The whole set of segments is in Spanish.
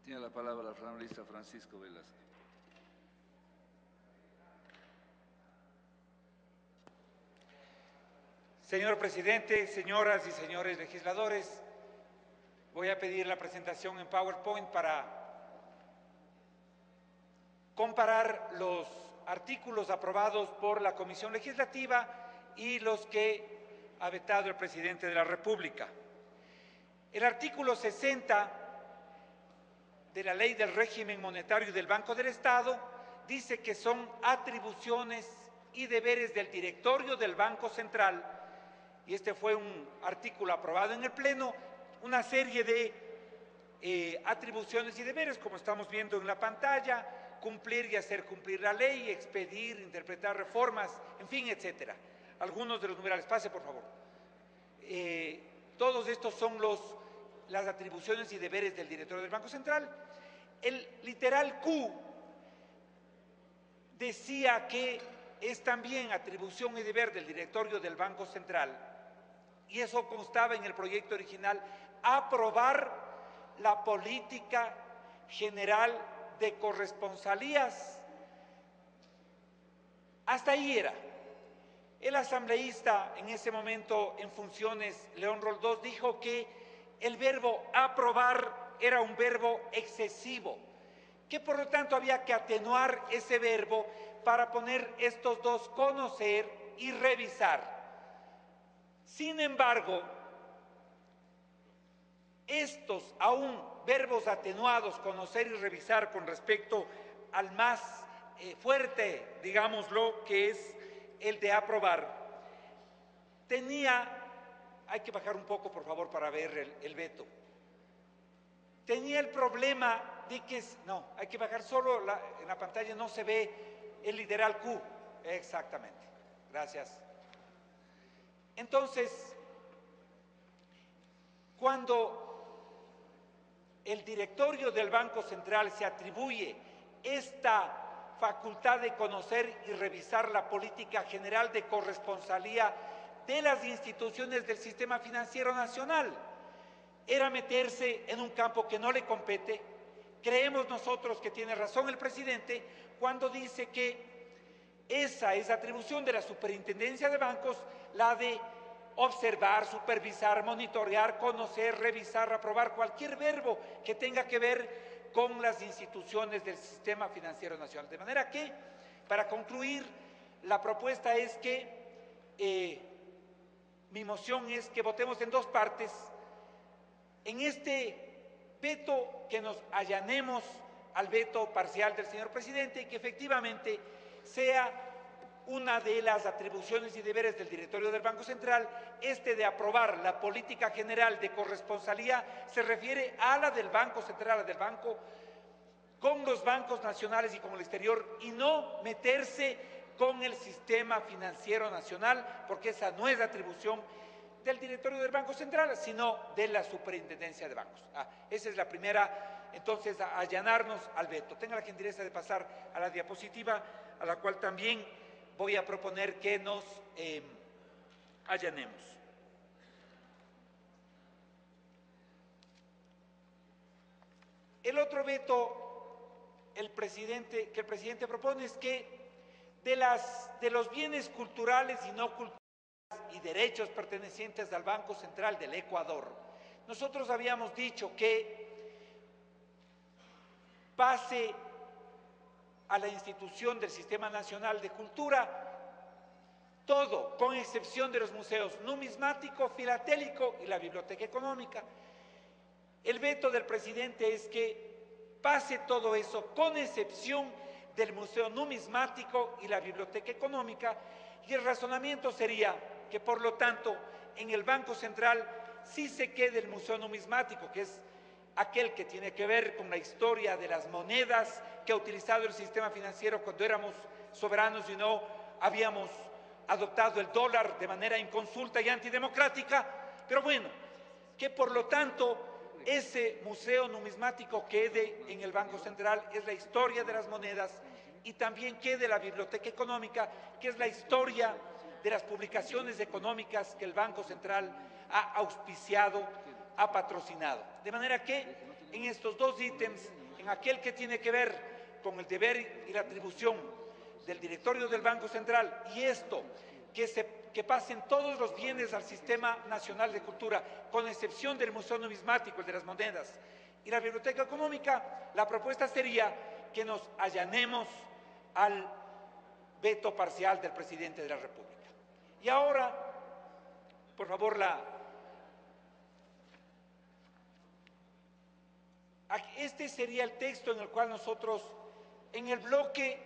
Tiene la palabra el asambleísta Francisco Velasco. Señor presidente, señoras y señores legisladores, voy a pedir la presentación en PowerPoint para comparar los artículos aprobados por la Comisión Legislativa y los que ha vetado el presidente de la República. El artículo 60 de la Ley del Régimen Monetario y del Banco del Estado dice que son atribuciones y deberes del directorio del Banco Central, y este fue un artículo aprobado en el Pleno, una serie de atribuciones y deberes, como estamos viendo en la pantalla: cumplir y hacer cumplir la ley, expedir, interpretar reformas, en fin, etcétera. Algunos de los numerales, pase por favor. Todos estos son las atribuciones y deberes del directorio del Banco Central. El literal Q decía que es también atribución y deber del directorio del Banco Central, y eso constaba en el proyecto original: aprobar la política general de corresponsalías. Hasta ahí era. El asambleísta en ese momento en funciones, León Roldós, dijo que el verbo aprobar era un verbo excesivo, que por lo tanto había que atenuar ese verbo para poner estos dos: conocer y revisar. Sin embargo, estos aún verbos atenuados, conocer y revisar, con respecto al más fuerte, digámoslo, que es el de aprobar, hay que bajar un poco por favor para ver el veto, tenía el problema de que, no, hay que bajar solo, en la pantalla no se ve el literal Q, exactamente, gracias. Entonces, cuando el directorio del Banco Central se atribuye esta facultad de conocer y revisar la política general de corresponsalía de las instituciones del sistema financiero nacional, era meterse en un campo que no le compete. Creemos nosotros que tiene razón el presidente cuando dice que esa es atribución de la Superintendencia de Bancos, la de observar, supervisar, monitorear, conocer, revisar, aprobar cualquier verbo que tenga que ver con las instituciones del sistema financiero nacional. De manera que, para concluir, la propuesta es que mi moción es que votemos en dos partes. En este veto, que nos allanemos al veto parcial del señor presidente y que efectivamente sea una de las atribuciones y deberes del directorio del Banco Central. Este de aprobar la política general de corresponsalía se refiere a la del Banco Central, a la del banco con los bancos nacionales y con el exterior, y no meterse con el sistema financiero nacional, porque esa no es atribución del directorio del Banco Central, sino de la Superintendencia de Bancos. Esa es la primera, entonces, a allanarnos al veto. Tenga la gentileza de pasar a la diapositiva, a la cual también voy a proponer que nos allanemos. El otro veto que el presidente propone es que de los bienes culturales y no culturales y derechos pertenecientes al Banco Central del Ecuador, nosotros habíamos dicho que pase a la institución del Sistema Nacional de Cultura todo, con excepción de los museos numismático, filatélico y la Biblioteca Económica. El veto del presidente es que pase todo eso, con excepción del Museo Numismático y la Biblioteca Económica, y el razonamiento sería que, por lo tanto, en el Banco Central sí se quede el Museo Numismático, que es aquel que tiene que ver con la historia de las monedas que ha utilizado el sistema financiero cuando éramos soberanos y no habíamos adoptado el dólar de manera inconsulta y antidemocrática. Pero bueno, que por lo tanto ese museo numismático quede en el Banco Central, es la historia de las monedas, y también quede la Biblioteca Económica, que es la historia de las publicaciones económicas que el Banco Central ha auspiciado, ha patrocinado. De manera que en estos dos ítems, en aquel que tiene que ver con el deber y la atribución del directorio del Banco Central y esto, que pasen todos los bienes al Sistema Nacional de Cultura, con excepción del Museo Numismático, el de las Monedas, y la Biblioteca Económica, la propuesta sería que nos allanemos al veto parcial del presidente de la República. Y ahora, por favor, este sería el texto en el cual nosotros, en el bloque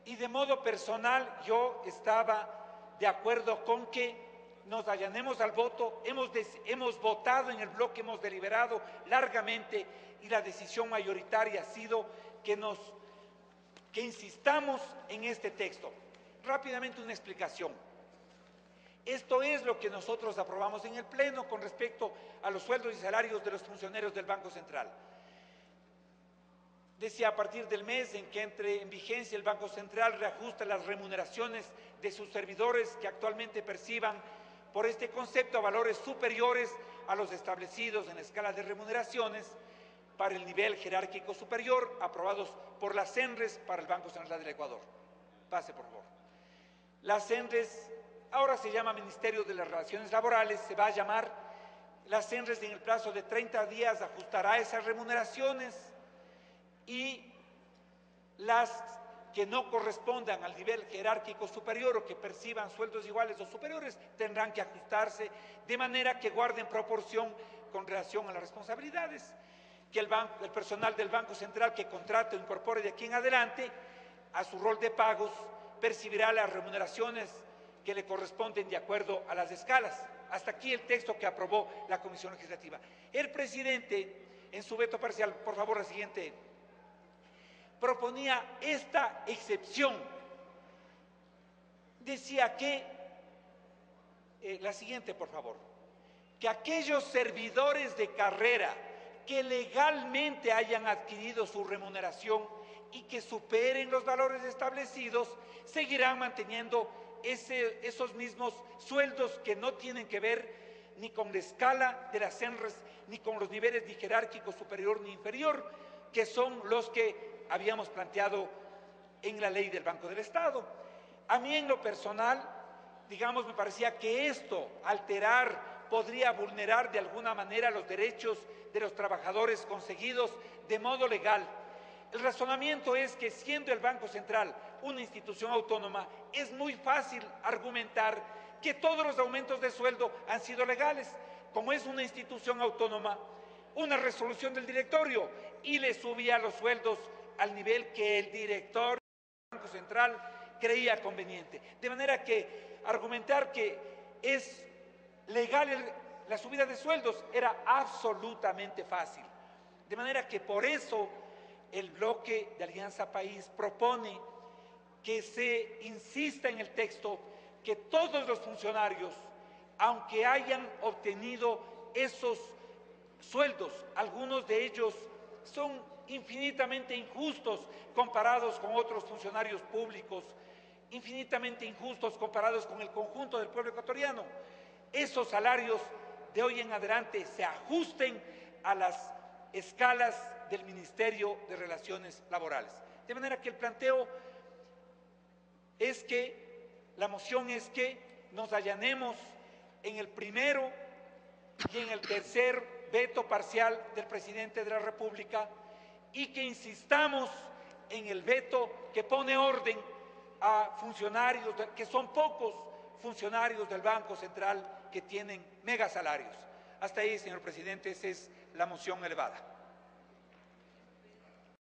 y de modo personal, yo estaba de acuerdo con que nos allanemos al voto. Hemos votado en el bloque, hemos deliberado largamente y la decisión mayoritaria ha sido que insistamos en este texto. Rápidamente una explicación. Esto es lo que nosotros aprobamos en el Pleno con respecto a los sueldos y salarios de los funcionarios del Banco Central. Decía, a partir del mes en que entre en vigencia, el Banco Central reajusta las remuneraciones de sus servidores que actualmente perciban por este concepto a valores superiores a los establecidos en la escala de remuneraciones para el nivel jerárquico superior, aprobados por la CENRES para el Banco Central del Ecuador. Pase, por favor. La CENRES ahora se llama Ministerio de las Relaciones Laborales, se va a llamar. La CENRES en el plazo de 30 días ajustará esas remuneraciones y las que no correspondan al nivel jerárquico superior o que perciban sueldos iguales o superiores tendrán que ajustarse de manera que guarden proporción con relación a las responsabilidades, que el personal del Banco Central que contrate o incorpore de aquí en adelante a su rol de pagos percibirá las remuneraciones que le corresponden de acuerdo a las escalas. Hasta aquí el texto que aprobó la Comisión Legislativa. El presidente, en su veto parcial, por favor, la siguiente, proponía esta excepción. Decía que, la siguiente, por favor, que aquellos servidores de carrera que legalmente hayan adquirido su remuneración y que superen los valores establecidos, seguirán manteniendo esos mismos sueldos que no tienen que ver ni con la escala de las CENRES, ni con los niveles ni jerárquico superior ni inferior, que son los que habíamos planteado en la ley del Banco del Estado. A mí en lo personal, digamos, me parecía que esto, podría vulnerar de alguna manera los derechos de los trabajadores conseguidos de modo legal. El razonamiento es que, siendo el Banco Central una institución autónoma, es muy fácil argumentar que todos los aumentos de sueldo han sido legales. Como es una institución autónoma, una resolución del directorio y le subía los sueldos al nivel que el director del Banco Central creía conveniente. De manera que argumentar que es legal la subida de sueldos era absolutamente fácil. De manera que por eso el bloque de Alianza País propone que se insista en el texto que todos los funcionarios, aunque hayan obtenido esos sueldos, algunos de ellos son infinitamente injustos comparados con otros funcionarios públicos, infinitamente injustos comparados con el conjunto del pueblo ecuatoriano, esos salarios de hoy en adelante se ajusten a las escalas del Ministerio de Relaciones Laborales. De manera que el planteo es que, la moción es que nos allanemos en el primero y en el tercer veto parcial del presidente de la República y que insistamos en el veto que pone orden a funcionarios, que son pocos funcionarios del Banco Central que tienen megasalarios. Hasta ahí, señor presidente, esa es la moción elevada.